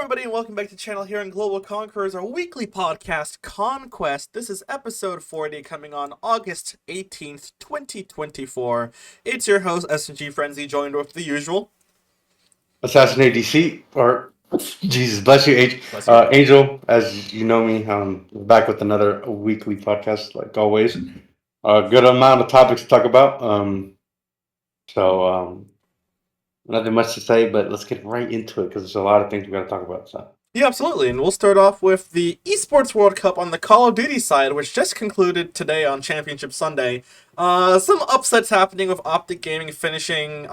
everybody, and welcome back to the channel here on Global Conquerors, our weekly podcast, Conquest. This is episode 40, coming on August 18th, 2024. It's your host, SMGFrenzy, joined with the usual AssassinADC, or Jesus bless you, Bless you. Angel. As you know me, back with another weekly podcast, like always. A good amount of topics to talk about. So nothing much to say, but let's get right into it because there's a lot of things we got to talk about. So Yeah, absolutely, and we'll start off with the Esports World Cup on the Call of Duty side, which just concluded today on Championship Sunday. Some upsets happening with Optic Gaming finishing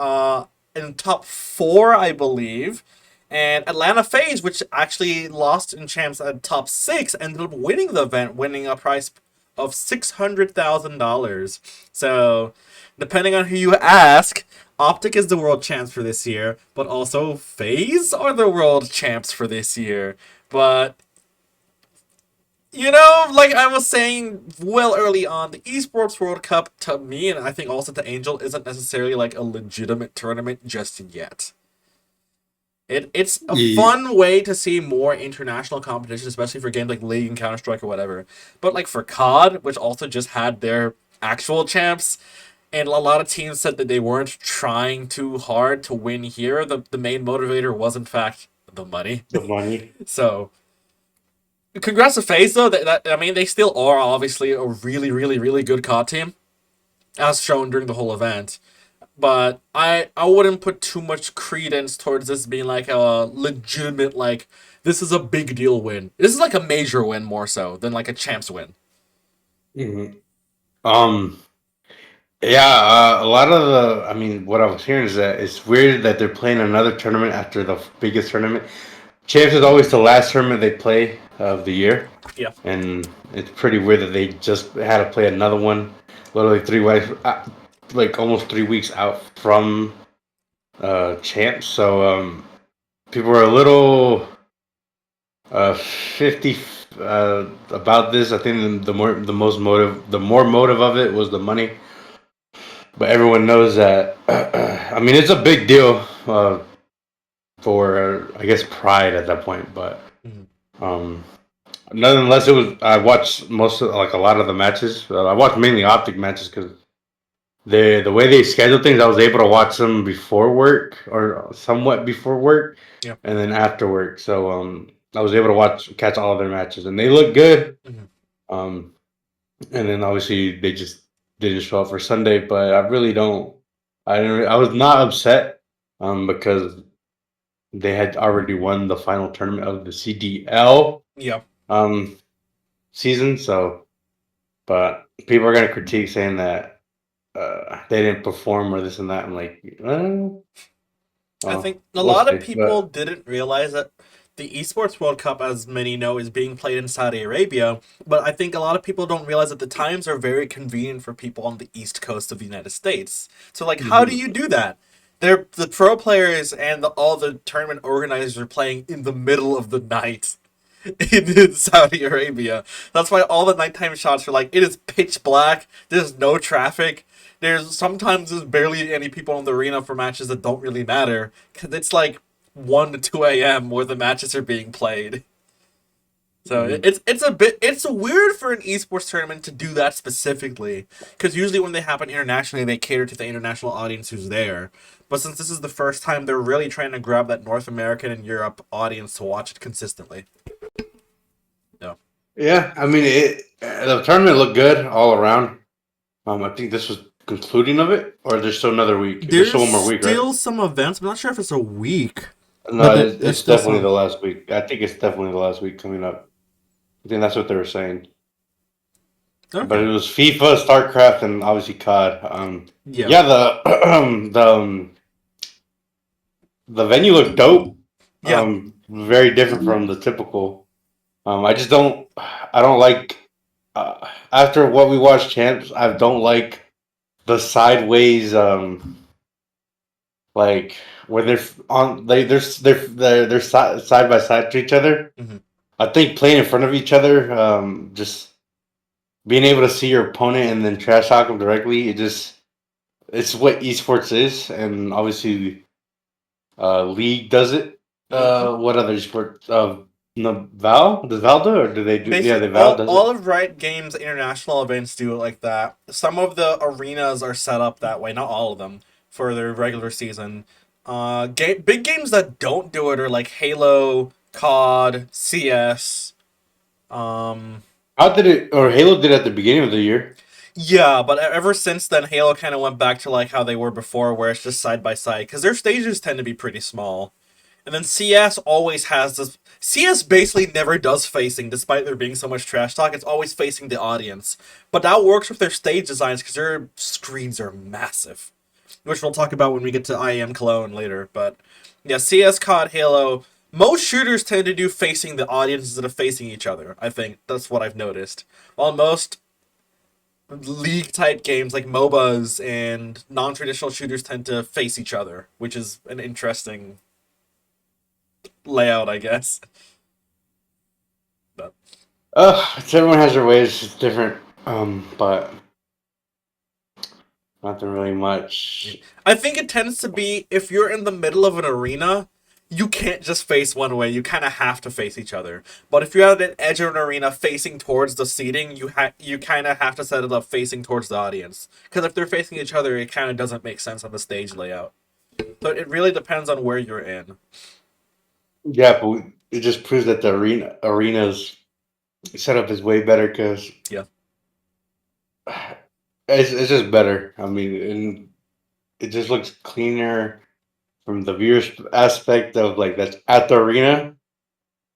in top 4, I believe. And Atlanta FaZe, which actually lost in champs at top 6, ended up winning the event, winning a prize of $600,000. So, depending on who you ask, Optic is the world champs for this year, but also FaZe are the world champs for this year. But, like I was saying well early on, the Esports World Cup, to me, and I think also to Angel, isn't necessarily like a legitimate tournament just yet. It's a yeah, fun way to see more international competition, especially for games like League and Counter-Strike or whatever. But like for COD, which also just had their actual champs, and a lot of teams said that they weren't trying too hard to win here. The main motivator was in fact the money. the money. So congrats to FaZe though. I mean, they still are obviously a really, really, really good COD team, as shown during the whole event. But I wouldn't put too much credence towards this being like a legitimate, like, this is a big deal win. This is like a major win more so than like a champs win. hmm Um, yeah, a lot of the, I mean, what I was hearing is that it's weird that they're playing another tournament after the biggest tournament. Champs is always the last tournament they play of the year. Yeah. And it's pretty weird that they just had to play another one, literally 3 weeks, like almost 3 weeks out from champs. So people were a little 50 about this. I think the more motive of it was the money. But everyone knows that. I mean, it's a big deal for I guess pride at that point, but. Mhm. Um, Nonetheless, it was. I watched most of like a lot of the matches. I watched mainly Optic matches because the way they schedule things, I was able to watch them before work or somewhat before work, Yeah. and then after work. So I was able to catch all of their matches, and they look good. Mhm. Um, and then obviously they just didn't show up for Sunday, but I really don't. I didn't. I was not upset because they had already won the final tournament of the CDL Yeah. um season, so. But people are gonna critique saying that they didn't perform or this and that. I'm like, I well, think a we'll lot of see. people But didn't realize that the Esports World Cup, as many know, is being played in Saudi Arabia. But I think a lot of people don't realize that the times are very convenient for people on the East Coast of the United States. So, like, how do mhm. you do that? The pro players and all the tournament organizers are playing in the middle of the night in Saudi Arabia. That's why all the nighttime shots are like, it is pitch black. There's no traffic. There's barely any people in the arena for matches that don't really matter because it's like 1 to 2 a.m. where the matches are being played. So Mhm. it's weird for an esports tournament to do that specifically because usually when they happen internationally they cater to the international audience who's there. But since this is the first time, they're really trying to grab that North American and Europe audience to watch it consistently. Yeah. Yeah, I mean, the tournament looked good all around. I think this was concluding of it, or there's still another week. There's still There's one more week, right? still some events. I'm not sure if it's a week, but No, there's it's still definitely the some. last week. I think it's definitely the last week coming up. I think that's what they were saying. But Okay. it was FIFA, StarCraft, and obviously COD. Yeah. Yeah, the venue looked dope. Yeah. Very different from the typical. I just don't. I don't like. After what we watched, champs, I don't like the sideways. Like where they're side by side to each other. Hmm. I think playing in front of each other, just being able to see your opponent and then trash talk them directly. It's what esports is, and obviously, League does it. What other sport? No, Val? Does Val do it, or do they do? Yeah, Basically, they Val does all it. of Riot Games international events do it like that. Some of the arenas are set up that way, not all of them, for their regular season. Big games that don't do it are like Halo, COD, CS. Um, How did it? Or Halo did it at the beginning of the year. yeah, but ever since then, Halo kind of went back to like how they were before, where it's just side by side, because their stages tend to be pretty small. And then CS always has this. CS basically never does facing, despite there being so much trash talk. It's always facing the audience. But that works with their stage designs because their screens are massive, which we'll talk about when we get to IEM Cologne later. But yeah, CS, COD, Halo. Most shooters tend to do facing the audience instead of facing each other. I think that's what I've noticed. While most league type games like MOBAs and non traditional shooters tend to face each other, which is an interesting layout, I guess. But Everyone has their ways. It's different. But nothing really much. I think it tends to be if you're in the middle of an arena, you can't just face one way. You kind of have to face each other. But if you're at an edge of an arena facing towards the seating, you kind of have to set it up facing towards the audience. Because if they're facing each other, it kind of doesn't make sense on the stage layout. So it really depends on where you're in. Yeah, but it just proves that the arena's setup is way better because Yeah. it's just better. I mean, and it just looks cleaner from the viewers aspect of like that's at the arena,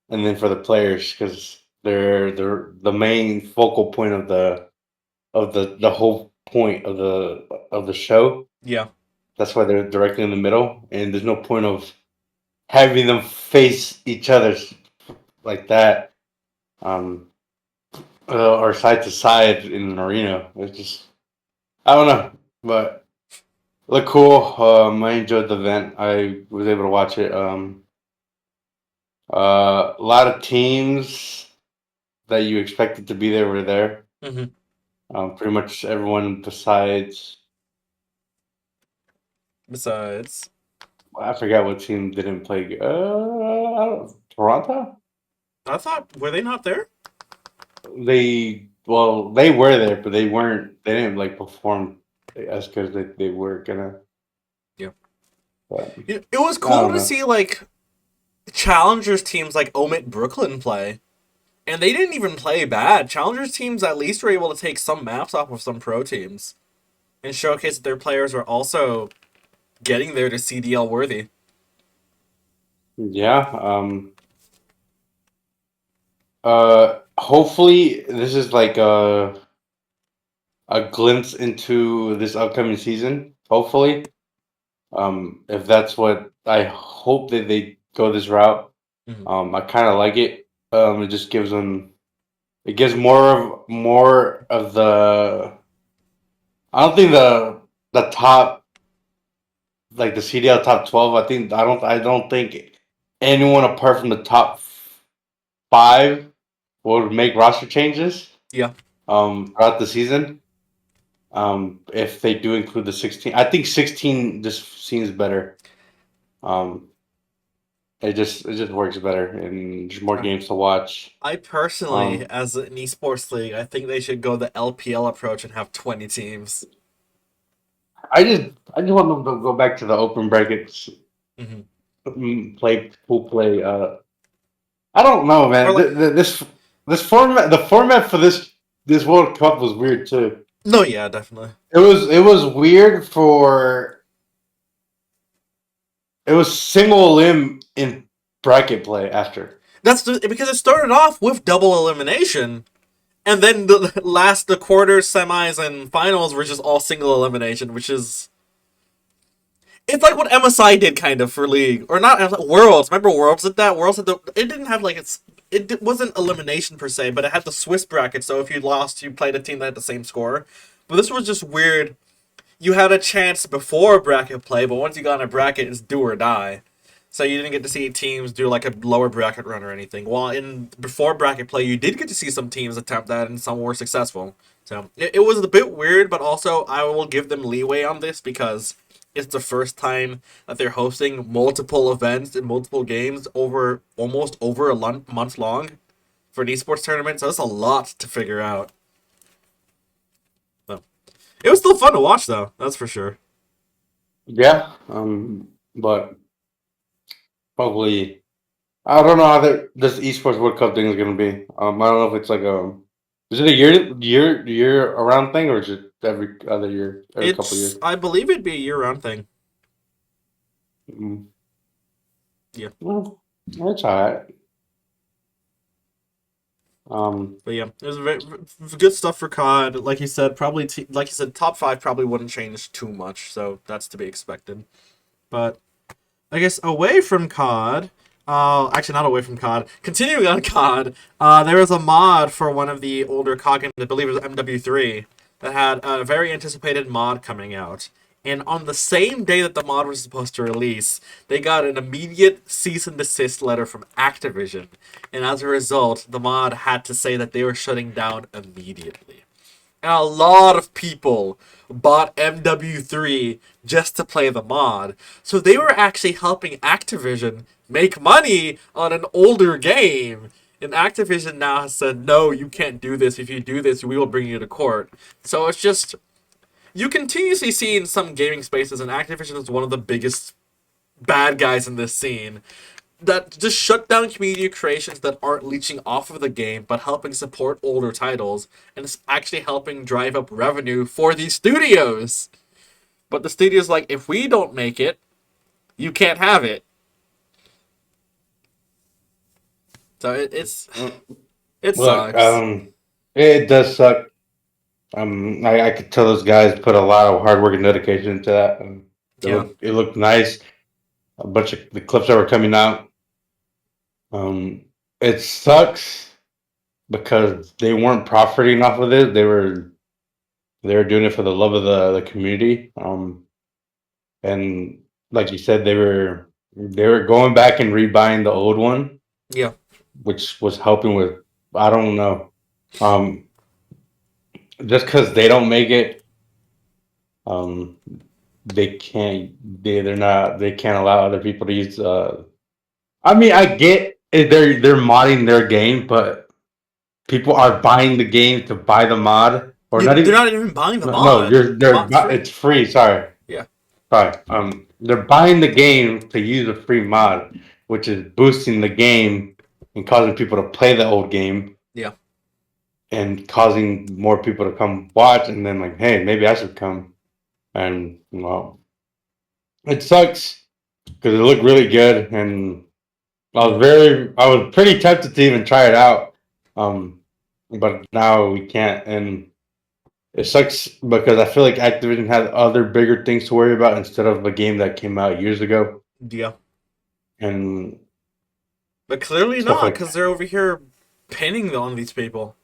and then for the players because they're the main focal point of the whole point of the show. Yeah. That's why they're directly in the middle, and there's no point of having them face each other like that, um, or side to side in an arena. It's just I don't know, but look cool. I enjoyed the event. I was able to watch it. A lot of teams that you expected to be there were there. Hmm. Pretty much everyone besides Besides, I forgot what team didn't play. I don't, Toronto. I thought were they not there? They were there, but they weren't. They didn't like perform as good as they were gonna. Yeah. But It was I cool don't to know. see like challengers teams like Omit Brooklyn play. And they didn't even play bad. Challengers teams at least were able to take some maps off of some pro teams and showcase that their players are also getting there to CDL worthy. Yeah. Hopefully this is like a glimpse into this upcoming season. Hopefully, if that's what I hope that they go this route. Hmm. I kind of like it. It just gives them. It gives more of the. I don't think the top like the CDL top 12. I don't think anyone apart from the top five would make roster changes Yeah. throughout the season. If they do include the 16, I think 16 just seems better. Um, it just works better and there's more Uh, games to watch. I personally, Um, as an esports league, I think they should go the LPL approach and have 20 teams. I just want them to go back to the open brackets, Hmm. play pool play. I don't know, Or man. like, This format, the format for this World Cup was weird too. no, yeah, definitely. It was weird for it was single limb in bracket play after. Because it started off with double elimination, and then the quarters, semis, and finals were just all single elimination, which is it's like what MSI did kind of for League or not Worlds. Remember Worlds did that? Worlds had it didn't have like wasn't elimination per se, but it had the Swiss bracket. So if you lost, you played a team that had the same score. But this was just weird. You had a chance before bracket play, but once you got in a bracket, it's do or die. So you didn't get to see teams do like a lower bracket run or anything. While in before bracket play, you did get to see some teams attempt that, and some were successful. So it was a bit weird, but also I will give them leeway on this because it's the first time that they're hosting multiple events and multiple games over almost over a month long for an esports tournament. So that's a lot to figure out. So it was still fun to watch, though. That's for sure. Yeah. But probably I don't know how this Esports World Cup thing is gonna be. I don't know if it's like is it a year around thing, or is it every other year, every couple It's, years? I believe it'd be a year-round thing. Mm. Yeah. Well, that's alright. Um, But yeah, it was good stuff for COD. Like you said, probably like you said, top five probably wouldn't change too much, so that's to be expected. But I guess away from COD, actually not away from COD, continuing on COD, there was a mod for one of the older COD games, I believe it was MW3, that had a very anticipated mod coming out. And on the same day that the mod was supposed to release, they got an immediate cease and desist letter from Activision. And as a result, the mod had to say that they were shutting down immediately. And a lot of people bought MW3 just to play the mod. So they were actually helping Activision make money on an older game. And Activision now has said, no, you can't do this. If you do this, we will bring you to court. So it's just, you continuously see in some gaming spaces, and Activision is one of the biggest bad guys in this scene, that just shut down community creations that aren't leeching off of the game but helping support older titles, and it's actually helping drive up revenue for these studios. But the studio's like, if we don't make it, you can't have it. So it Look, sucks. it does suck. I could tell those guys put a lot of hard work and dedication into that. Yeah. It looked nice. A bunch of the clips that were coming out. Um, it sucks because they weren't profiting off of it. They were doing it for the love of the community. And like you said, they were going back and rebuying the old one, Yeah. which was helping with I don't know. Um, just because they don't make it, um, they can't they can't allow other people to use. I mean, I get it, they're modding their game, but people are buying the game to buy the mod, or not They're even. not even buying the No, mod. The mod's free. it's free. Sorry. Yeah. Right. They're buying the game to use a free mod, which is boosting the game and causing people to play the old game Yeah. and causing more people to come watch. And then, like, hey, maybe I should come. And well, it sucks because it looked really good, and I was pretty tempted to even try it out. Um, but now we can't, and it sucks because I feel like Activision had other bigger things to worry about instead of a game that came out years ago. Yeah. And But clearly stuff not, like because they're over here pinning on these people.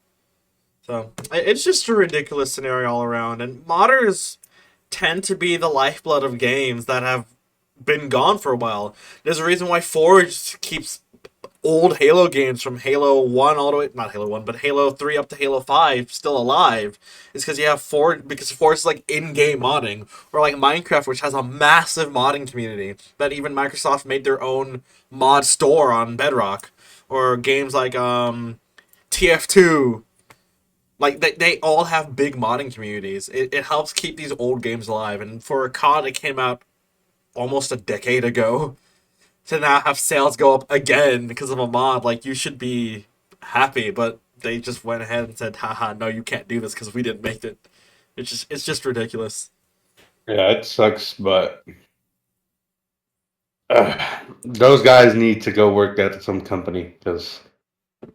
So it's just a ridiculous scenario all around. And modders tend to be the lifeblood of games that have been gone for a while. There's a reason why Forge keeps old Halo games from Halo 1 all the way, not Halo 1, but Halo 3 up to Halo 5 still alive. It's because you have Forge, because Forge is like in-game modding. Or like Minecraft, which has a massive modding community that even Microsoft made their own mod store on Bedrock. Or games like TF2, like they all have big modding communities. It helps keep these old games alive. And for a COD that came out almost a decade ago, to now have sales go up again because of a mod, like, you should be happy. But they just went ahead and said, haha, no, you can't do this because we didn't make it. It's just ridiculous. yeah, it sucks, but those guys need to go work at some company because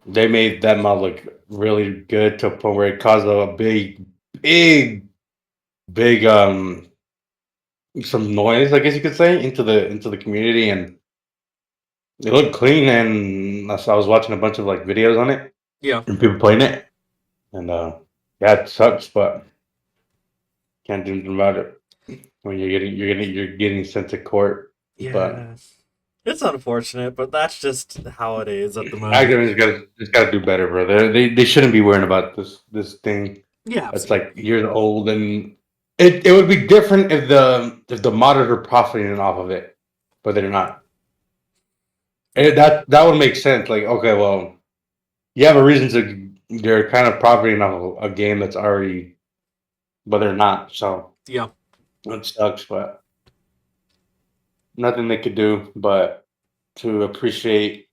they made that mod look really good to a point where it caused a big, big some noise, I guess you could say, into the community, and it looked clean. And I was watching a bunch of like videos on it Yeah. and people playing it, and yeah, it sucks, but can't do anything about it when you're getting sent to court. But Yeah. It's unfortunate, but that's just how it is at the moment. Activision's got to do better, bro. They shouldn't be worrying about this thing Yeah, that's absolutely. like years old, and it would be different if the modders are profiting off of it, but they're not. That would make sense. Like, okay, well, you have a reason to. They're kind of profiting off of a game that's already, but they're not. So Yeah. it sucks, but nothing they could do but to appreciate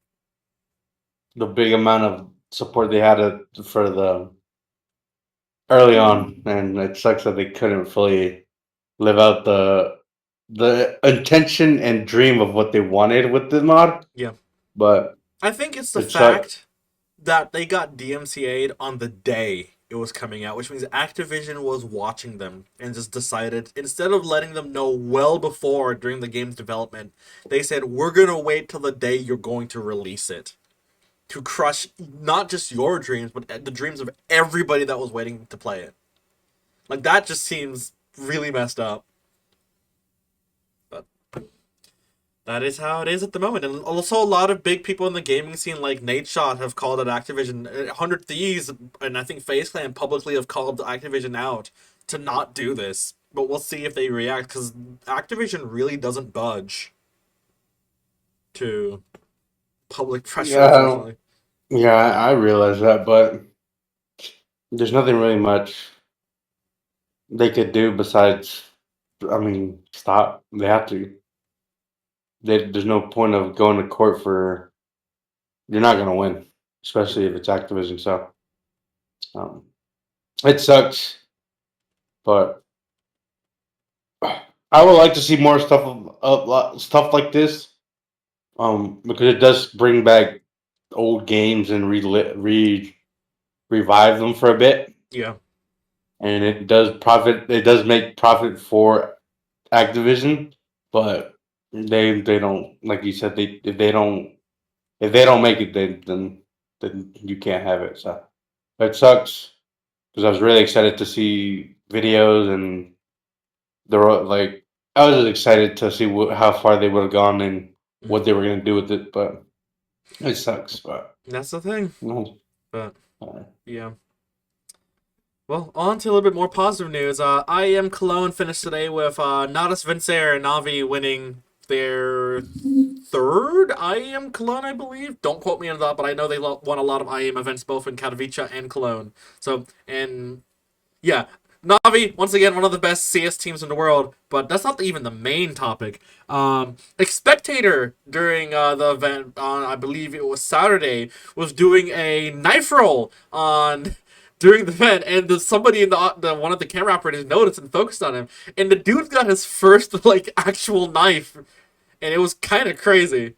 the big amount of support they had for the early on, and it sucks that they couldn't fully live out the intention and dream of what they wanted with the mod. Yeah. But I think it's the it sucked. fact that they got DMCA'd on the day it was coming out, which means Activision was watching them and just decided, instead of letting them know well before during the game's development, they said, we're going to wait till the day you're going to release it to crush not just your dreams, but the dreams of everybody that was waiting to play it. Like, that just seems really messed up. But that is how it is at the moment. And also, a lot of big people in the gaming scene, like Nate Shot, have called out Activision. 100 Thieves, and I think FaZe Clan publicly have called Activision out to not do this. But we'll see if they react, because Activision really doesn't budge to public pressure, Yeah, unfortunately. yeah, I realize that, but there's nothing really much they could do besides, I mean, stop. They have to. There's no point of going to court for. You're not gonna win, especially if it's Activision. So um, it sucks, but I would like to see more stuff like this. Because it does bring back old games and revive them for a bit, Yeah. and it does profit. It does make profit for Activision, but they don't, like you said, if they don't make it, then you can't have it. So it sucks because I was really excited to see videos and like I was just excited to see how far they would have gone and what Mhm. they were gonna do with it, but it sucks. But That's the thing. no, But, uh, yeah. Well, on to a little bit more positive news. IEM Cologne finished today with Nadas Vincer and Navi winning their third IEM Cologne, I believe. Don't quote me on that, but I know they won a lot of IEM events both in Katowice and Cologne. So, and yeah, Navi, once again, one of the best CS teams in the world, but that's not even the main topic. Spectator, during the event on, I believe it was Saturday, was doing a knife roll on during the event, and somebody in the one of the camera operators noticed and focused on him, and the dude got his first, like, actual knife, and it was kind of crazy.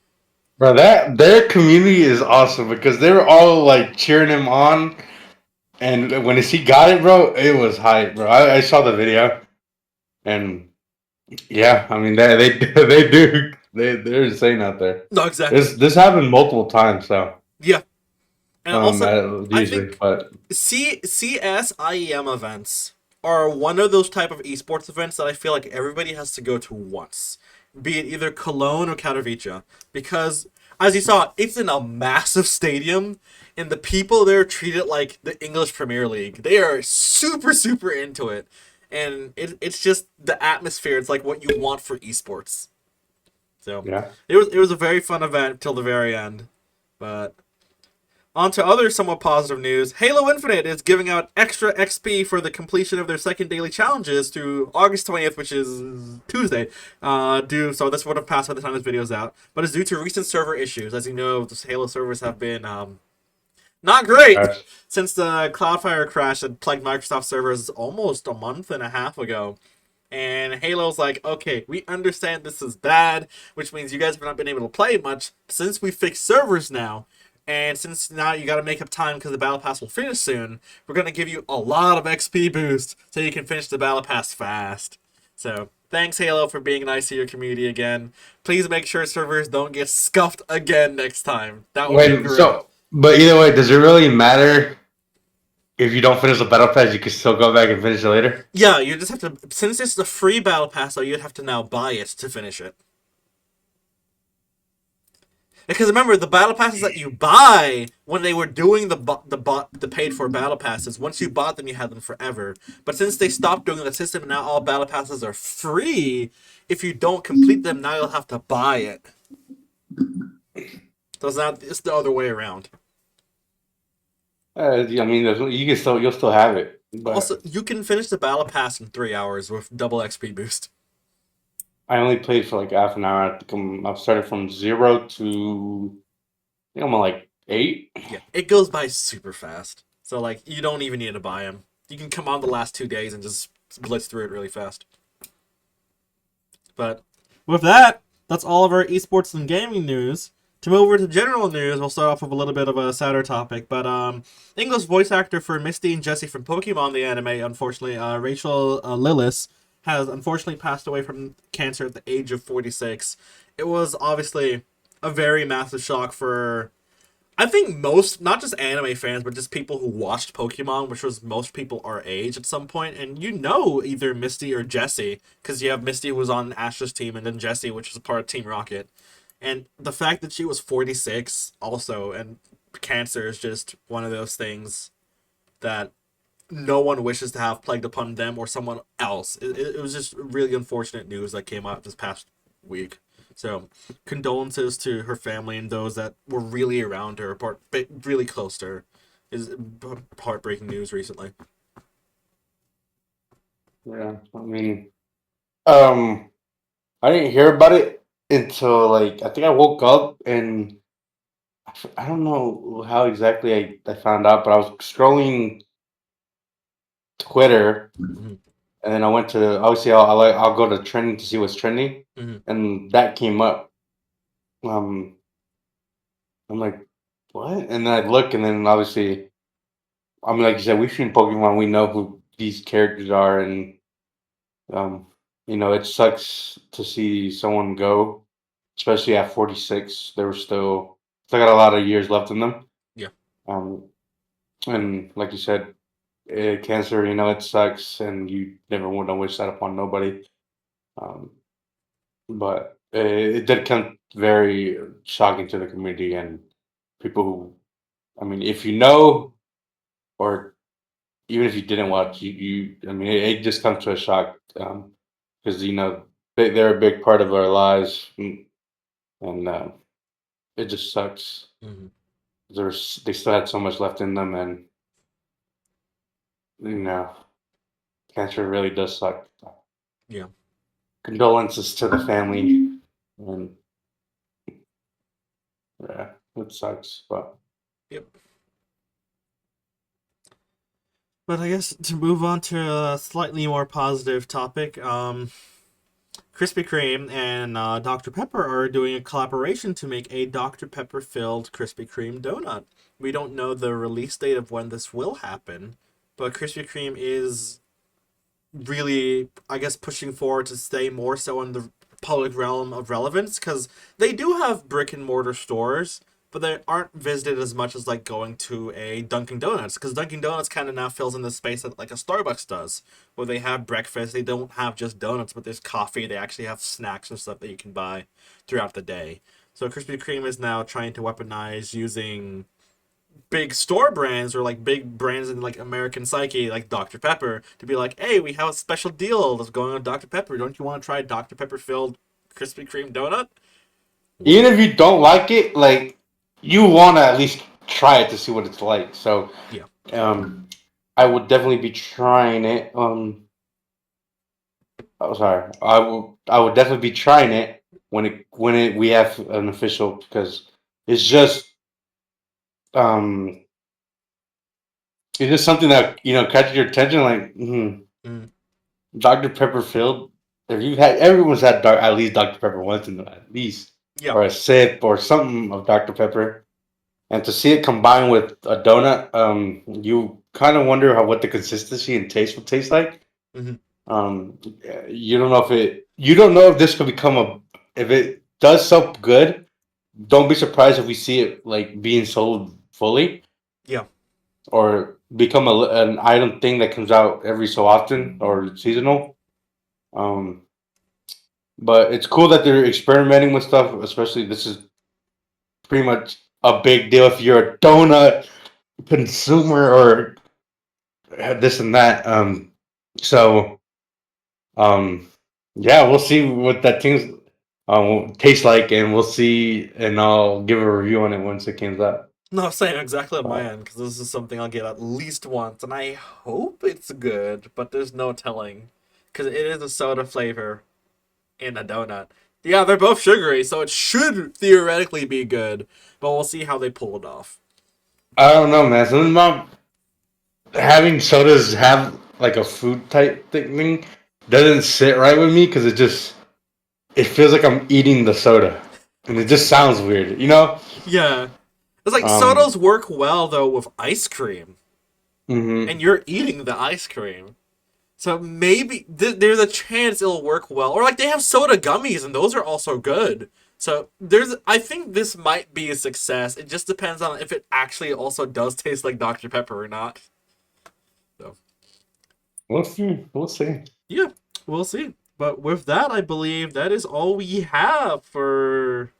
bro, that their community is awesome because they were all like cheering him on, and when he got it, bro, it was hype, bro. I saw the video, and yeah, I mean they're insane out there. No, exactly. This happened multiple times, so Yeah, and also, I usually, think but CS IEM events are one of those type of esports events that I feel like everybody has to go to once, be it either Cologne or Katowice, because as you saw, it's in a massive stadium, and the people there treat it like the English Premier League. They are super super into it, and it's just the atmosphere. It's like what you want for esports. So yeah. it was a very fun event till the very end, but. On to other somewhat positive news. Halo Infinite is giving out extra XP for the completion of their second daily challenges through August 20th, which is Tuesday. So this would have passed by the time this video is out, but it's due to recent server issues. As you know, the Halo servers have been not great Gosh. since the Cloudflare crash that plagued Microsoft servers almost a month and a half ago. And Halo's like, okay, we understand this is bad, which means you guys have not been able to play much since we fixed servers now. And since now you got to make up time because the Battle Pass will finish soon, we're going to give you a lot of XP boost so you can finish the Battle Pass fast. So, thanks Halo for being nice to your community again. Please make sure servers don't get scuffed again next time. That would be Wait, great. but either way, does it really matter if you don't finish the battle pass? You can still go back and finish it later. Yeah, you just have to, since it's the free Battle Pass, though, you'd have to now buy it to finish it. Because remember, the battle passes that you buy when they were doing the paid for battle passes. Once you bought them, you had them forever. But since they stopped doing the system, and now all battle passes are free. If you don't complete them, now you'll have to buy it. So it's the other way around. I mean, you can still you'll still have it, Also, but you can finish the battle pass in 3 hours with double XP boost. I only played for like half an hour. I've started from 0 to I think I'm on like 8. Yeah, it goes by super fast. So like, you don't even need to buy them. You can come on the last 2 days and just blitz through it really fast. But with that, that's all of our esports and gaming news. To move over to general news, we'll start off with a little bit of a sadder topic. But English voice actor for Misty and Jessie from Pokemon the anime, unfortunately, Rachel Lillis, has unfortunately passed away from cancer at the age of 46. It was obviously a very massive shock for, I think, most, not just anime fans, but just people who watched Pokemon, which was most people our age at some point. And you know either Misty or Jessie, because you have Misty who was on Ash's team, and then Jessie, which was a part of Team Rocket. And the fact that she was 46 also, and cancer is just one of those things that no one wishes to have plagued upon them or someone else. It was just really unfortunate news that came out this past week. So, condolences to her family and those that were really around her, really close to her. Is heartbreaking news recently. Yeah, I mean, um, I didn't hear about it until like I think I woke up and I don't know how exactly I found out, but I was scrolling Twitter Mm-hmm. and then I went to obviously I'll go to trending to see what's trending, Mm-hmm. and that came up. Um, I'm like, what? And then I look, and then obviously, I mean, like you said, we've seen Pokemon, we know who these characters are, and um, it sucks to see someone go, especially at 46. They were still got a lot of years left in them. Yeah. Um, and like you said, cancer, it sucks, and you never want to wish that upon nobody. Um, but it did come very shocking to the community and people who, I mean, if you know, or even if you didn't watch, I mean, it just comes to a shock because they're a big part of our lives, and it just sucks. Mm-hmm. They still had so much left in them, and you know, cancer really does suck. Yeah. Condolences to the family, and yeah, it sucks, but. Yep. But I guess to move on to a slightly more positive topic, Krispy Kreme and Dr. Pepper are doing a collaboration to make a Dr. Pepper filled Krispy Kreme donut. We don't know the release date of when this will happen, but Krispy Kreme is really, I guess, pushing forward to stay more so in the public realm of relevance because they do have brick and mortar stores, but they aren't visited as much as like going to a Dunkin' Donuts because Dunkin' Donuts kind of now fills in the space that like a Starbucks does, where they have breakfast. They don't have just donuts, but there's coffee. They actually have snacks and stuff that you can buy throughout the day. So Krispy Kreme is now trying to weaponize using big store brands or like big brands in like American psyche, like Dr. Pepper, to be like, hey, we have a special deal that's going on with Dr. Pepper. Don't you want to try Dr. Pepper filled Krispy Kreme donut? Even if you don't like it, like you want to at least try it to see what it's like. So, Yeah. um, I would definitely be trying it. Oh, sorry, I would definitely be trying it when we have an official because it's just um it's just something that catches your attention. Like Mm. Dr. Pepper filled. If you've had everyone's had at least Dr. Pepper once in at least Yeah. or a sip or something of Dr. Pepper. And to see it combined with a donut, you kind of wonder what the consistency and taste will taste like. Mm-hmm. Um, you don't know you don't know if this could become if it does sell good. Don't be surprised if we see it like being sold fully Yeah. or become an item thing that comes out every so often or seasonal. Um, but it's cool that they're experimenting with stuff. Especially this is pretty much a big deal if you're a donut consumer or this and that. So um, yeah, we'll see what that thing tastes like, and we'll see, and I'll give a review on it once it comes out. No, same exactly on my Uh, end because this is something I'll get at least once, and I hope it's good, but there's no telling because it is a soda flavor in a donut. Yeah, they're both sugary, so it should theoretically be good, but we'll see how they pull it off. I don't know, man. Something about having sodas have like a food type thing doesn't sit right with me because it feels like I'm eating the soda, and it just sounds weird, you know. Yeah, it's like Um, sodas work well though with ice cream, and mhm. you're eating the ice cream. So maybe there's a chance it'll work well. Or like they have soda gummies and those are also good. So I think this might be a success. It just depends on if it actually also does taste like Dr. Pepper or not. So We'll see. We'll see. yeah, we'll see. But with that, I believe that is all we have for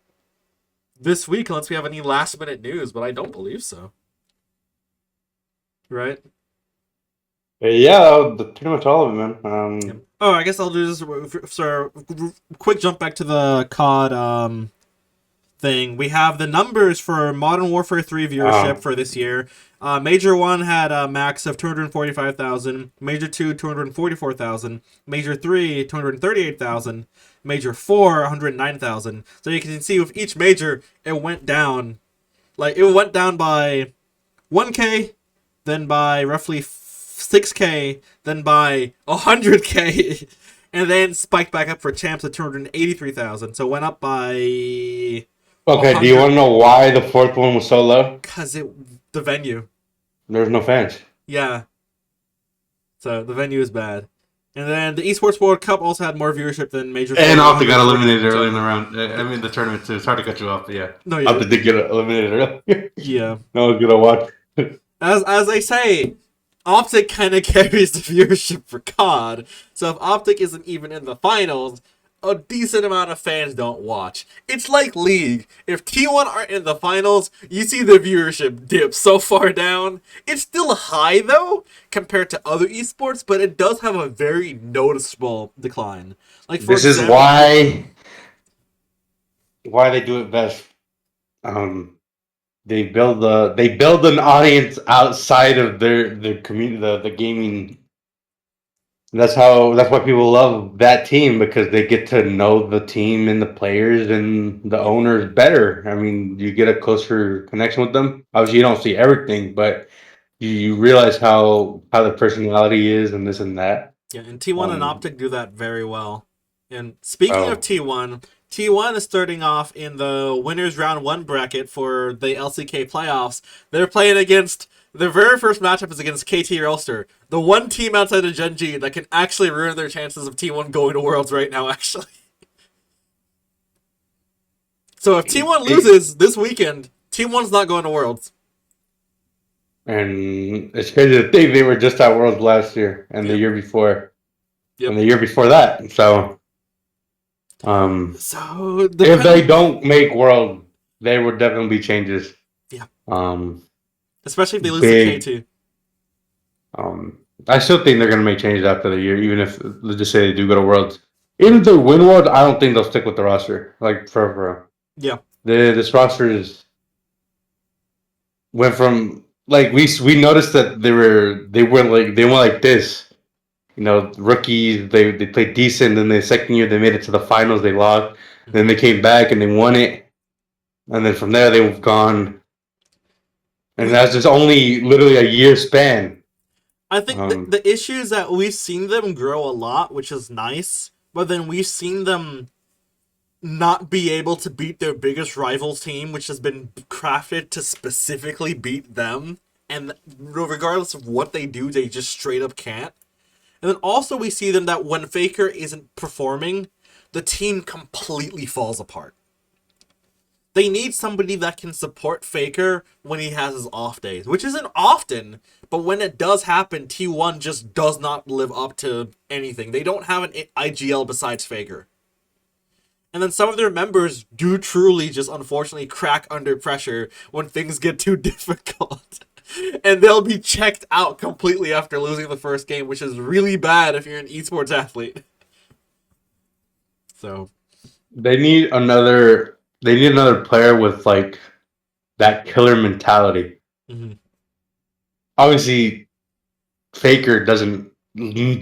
this week, unless we have any last minute news, but I don't believe so. Right? Yeah, pretty much all of it, man. Yep. Oh, I guess I'll do this. So, quick jump back to the COD thing. We have the numbers for Modern Warfare 3 viewership Um, for this year. Major 1 had a max of 245,000. Major 2, 244,000. Major 3, 238,000. Major 4, 109,000. So you can see with each major, it went down. Like, it went down by 1K, then by roughly 6K, then by 100K, and then spiked back up for champs at 283,000. So it went up by okay, do you 100 want to know why the fourth one was so low? because the venue. There's no fans. Yeah, so the venue is bad. And then the Esports World Cup also had more viewership than Major 4 And with Optic got 140. eliminated early So in the round. I mean, the tournament too. It's hard to cut you off, but yeah. no, yeah, Optic did get eliminated early. yeah. No one's gonna watch. As I say, Optic kind of carries the viewership for COD. So if Optic isn't even in the finals, a decent amount of fans don't watch. It's like League. If T1 aren't in the finals, you see the viewership dip so far down. It's still high though compared to other esports, but it does have a very noticeable decline. Like for This is example, why they do it best. Um, they build an audience outside of their community, the gaming. That's why people love that team because they get to know the team and the players and the yeah, owners better. I mean, you get a closer connection with them. Obviously, you don't see everything, but you realize how the personality is and this and that. yeah, and T1 and Um, Optic do that very well. And speaking of oh, T1, T1 is starting off in the winners round 1 bracket for the LCK playoffs. They're playing against their very first matchup is against KT Ulster, the one team outside of Gen G that can actually ruin their chances of T1 going to Worlds right now, actually. So if T1 loses this weekend, T1's not going to Worlds. and it's crazy to think they were just at Worlds last year and the Yep. year before and Yep. the year before that. So, So if they depending, don't make World, there would definitely be changes. yeah, Um, especially if they lose to big. K2. I still think they're going to make changes after the year, even if let's just say they do go to Worlds. Even if they win World, I don't think they'll stick with the roster like forever. Yeah. This roster is went from like we noticed that they went like this. You know, rookies they played decent. Then the second year they made it to the finals, they lost. Then Mhm. they came back and they won it. And then from there they've gone, and We that's just only literally a year span. I think Um, the issue is that we've seen them grow a lot, which is nice, but then we've seen them not be able to beat their biggest rivals team, which has been crafted to specifically beat them. And regardless of what they do, they just straight up can't. And then also we see them that when Faker isn't performing, the team completely falls apart. They need somebody that can support Faker when he has his off days, which isn't often, but when it does happen, T1 just does not live up to anything. They don't have an IGL besides Faker. And then some of their members do truly just unfortunately crack under pressure when things get too difficult. And they'll be checked out completely after losing the first game, which is really bad if you're an esports athlete. So, They need another. They need another player with like that killer mentality. mhm. Obviously, Faker doesn't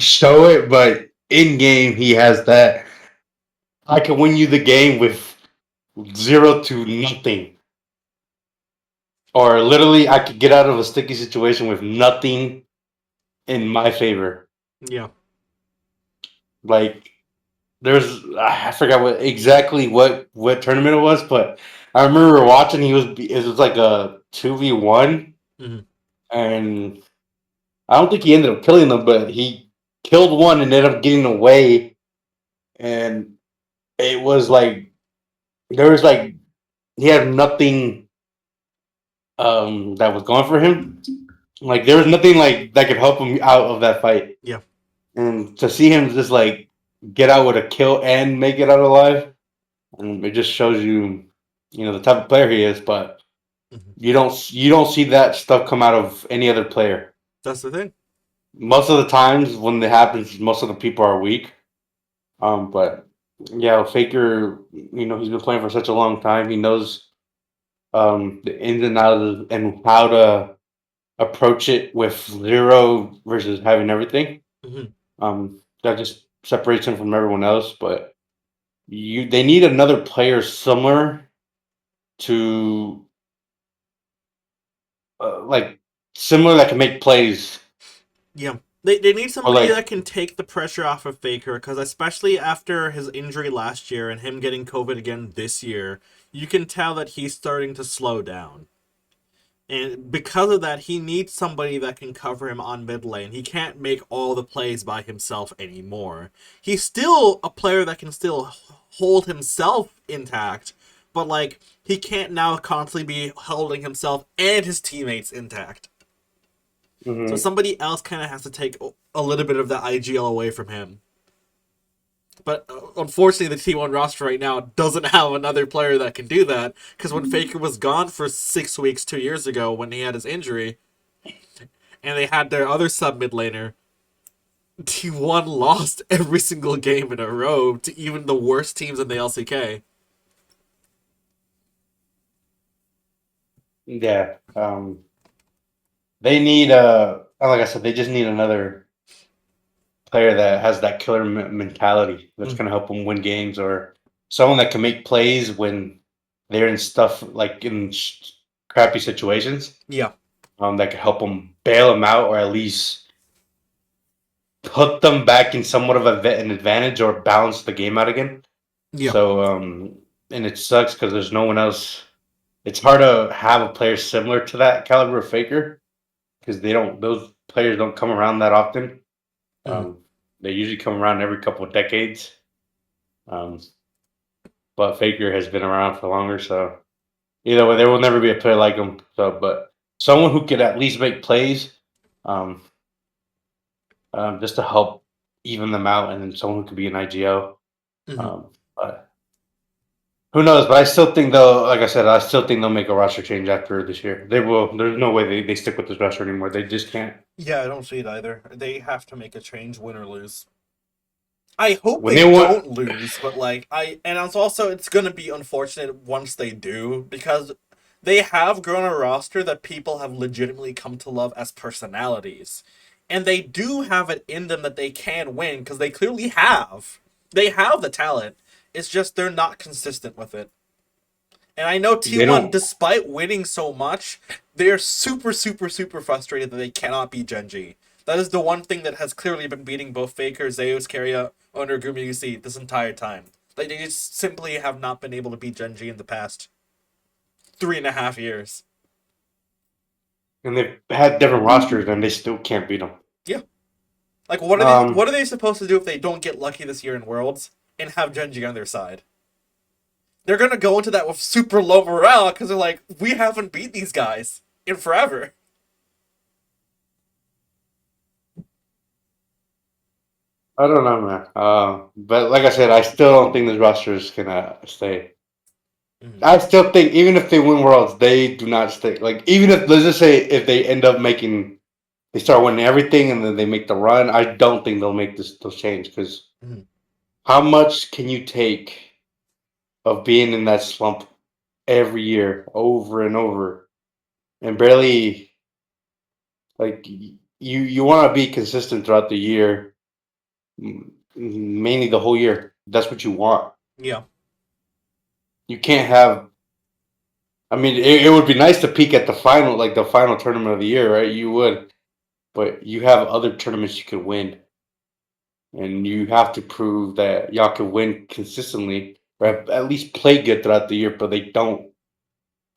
show it, but in game he has that. I can win you the game with 0 to nothing, or literally I could get out of a sticky situation with nothing in my favor. Yeah. Like there's, I forgot what tournament it was, but I remember watching. It was like a 2v1, Mhm. and I don't think he ended up killing them, but he killed one and ended up getting away. And it was like there was like he had nothing that was going for him. Like there was nothing like that could help him out of that fight. Yeah. And to see him just like get out with a kill and make it out alive, and it just shows you, the type of player he is. But Mhm. you don't see that stuff come out of any other player. That's the thing. Most of the times when it happens, most of the people are weak. But yeah, Faker, he's been playing for such a long time. He knows the ins and outs and how to approach it with zero versus having everything. Mhm. That just separates him from everyone else. But they need another player similar to like similar that can make plays Yeah. They need or somebody like that can take the pressure off of Faker, because especially after his injury last year and him getting COVID again this year, you can tell that he's starting to slow down. And because of that, he needs somebody that can cover him on mid lane. He can't make all the plays by himself anymore. He's still a player that can still hold himself intact, but like he can't now constantly be holding himself and his teammates intact. So mhm. somebody else kind of has to take a little bit of the IGL away from him. But unfortunately, the T1 roster right now doesn't have another player that can do that. Because when Faker was gone for 6 weeks 2 years ago, when he had his injury, and they had their other sub mid laner, T1 lost every single game in a row to even the worst teams in the LCK. Yeah. They need like I said, they just need another player that has that killer mentality that's Mm. going to help them win games, or someone that can make plays when they're in stuff like in crappy situations. Yeah, That can help them bail them out, or at least put them back in somewhat of an advantage, or balance the game out again. yeah, So, and it sucks because there's no one else. It's hard to have a player similar to that caliber of Faker because those players don't come around that often. mm. Um, they usually come around every couple of decades. Um, but Faker has been around for longer, so either way, there will never be a player like him. So, but someone who could at least make plays, um, just to help even them out, and then someone who could be an IGO. Hmm. But who knows? But I still think, though, like I said, I still think they'll make a roster change after this year. They will. There's no way they stick with this roster anymore. They just can't. Yeah, I don't see it either. They have to make a change, win or lose. I hope When they they want, don't lose, but like and it's gonna be unfortunate once they do, because they have grown a roster that people have legitimately come to love as personalities. And they do have it in them that they can win, because they clearly have. They have the talent. It's just they're not consistent with it. And I know they T1, don't. despite winning so much, they're super, super, super frustrated that they cannot beat Genji. That is the one thing that has clearly been beating both Faker, Zeus, Keria, Owner, Gumi UC this entire time. Like, they just simply have not been able to beat Genji in the past 3.5 years. And they've had different rosters, and they still can't beat them. Yeah. Like, what are they supposed to do if they don't get lucky this year in Worlds and have Genji on their side? They're gonna go into that with super low morale because they're like, we haven't beat these guys in forever. I don't know, man. But like I said, I still don't think this roster is gonna stay. Mhm. I still think even if they win worlds, they do not stay. Like even if let's just say if they end up making, they start winning everything and then they make the run. I don't think they'll make those change because Mhm. how much can you take of being in that slump every year over and over and barely like you want to be consistent throughout the year, mainly the whole year. That's what you want. Yeah. You can't have. I mean, it would be nice to peak at the final, like the final tournament of the year, right? You would, but you have other tournaments you could win, and you have to prove that y'all can win consistently, or Mhm. at least play good throughout the year. But they don't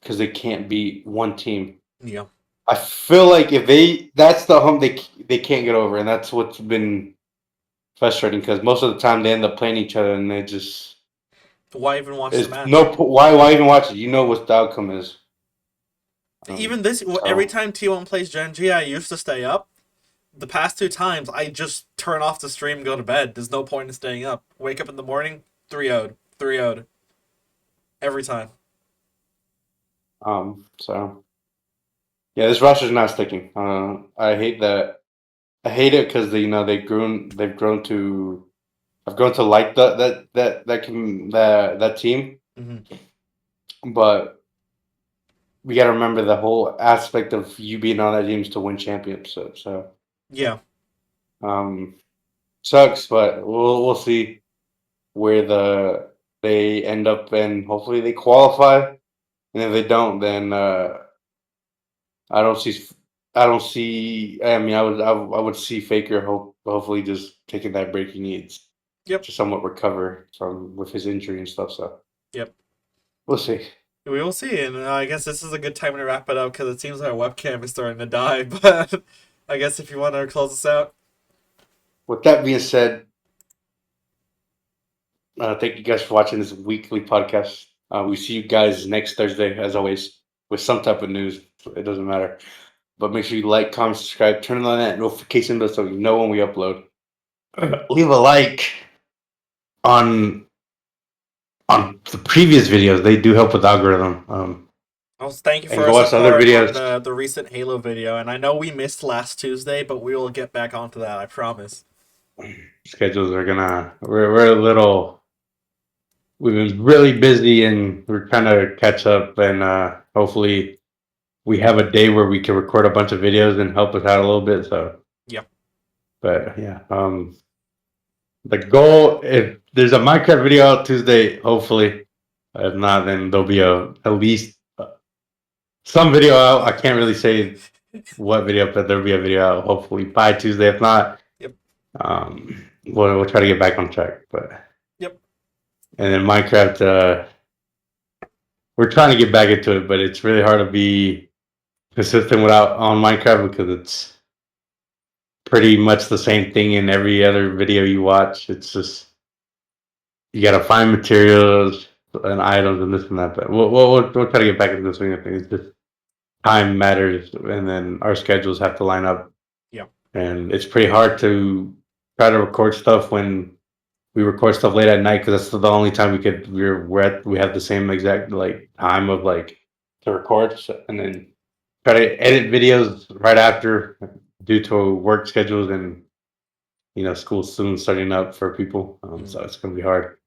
because they can't beat one team. Yeah. I feel like if that's the hump they can't get over, and that's what's been frustrating because most of the time they end up playing each other, and they just Why even watch the it's match? no why even watch it? You know what the outcome is. Even this, every So time T1 plays Gen G, I used to stay up. The past two times, I just turn off the stream and go to bed. There's no point in staying up. Wake up in the morning, 3 0'd. 3 0'd. Every time. so yeah, this roster's not sticking. I hate that. I hate it because they've grown to I've grown to like that team, Hmm. but we got to remember the whole aspect of you being on that team is to win championships. So Yeah. um, sucks, but we'll see where they end up, and hopefully they qualify. And if they don't, then I don't see. I don't see. I mean, I would see Faker hopefully just taking that break he needs Yep. to somewhat recover from with his injury and stuff. So Yep. we'll see. We will see, and I guess this is a good time to wrap it up because it seems like our webcam is starting to die. But I guess if you want to close us out, With that being said, thank you guys for watching this weekly podcast. We see you guys next Thursday, as always, with some type of news. It doesn't matter. But make sure you like, comment, subscribe, turn on that notification bell so you know when we upload. Leave a like on the previous videos. They do help with the algorithm. also thank you And for our go watch the other support on videos. the recent Halo video. And I know we missed last Tuesday, but we will get back onto that. I promise. Schedules are gonna. We're a little. We've been really busy and we're trying to catch up. And hopefully we have a day where we can record a bunch of videos and help us out a little bit. So, Yeah. but yeah, the goal if there's a Minecraft video out Tuesday, hopefully. If not, then there'll be at least some video out. I can't really say what video, but there'll be a video out hopefully by Tuesday. If not, Yep. we'll try to get back on track. But Yep. and then Minecraft, we're trying to get back into it, but it's really hard to be consistent without on Minecraft because it's pretty much the same thing in every other video you watch. It's just you got to find materials and items and this and that. But we'll try to get back into the swing of things. It's just time matters, and then our schedules have to line up. Yeah. And it's pretty hard to try to record stuff when we record stuff late at night because that's the only time we have the same exact like time of like to record, so, and then try to edit videos right after due to work schedules and school soon starting up for people. Mhm. So it's gonna be hard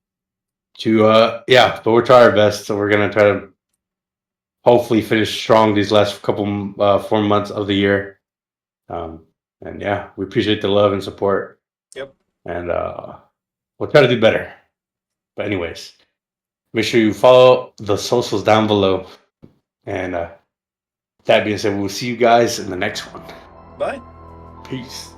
to yeah, but we're trying our best. So we're gonna try to hopefully finish strong these last couple 4 months of the year. Um, and yeah, we appreciate the love and support, Yep. and we'll try to do better. But anyways, make sure you follow the socials down below. And that being said, we'll see you guys in the next one. Bye. Peace.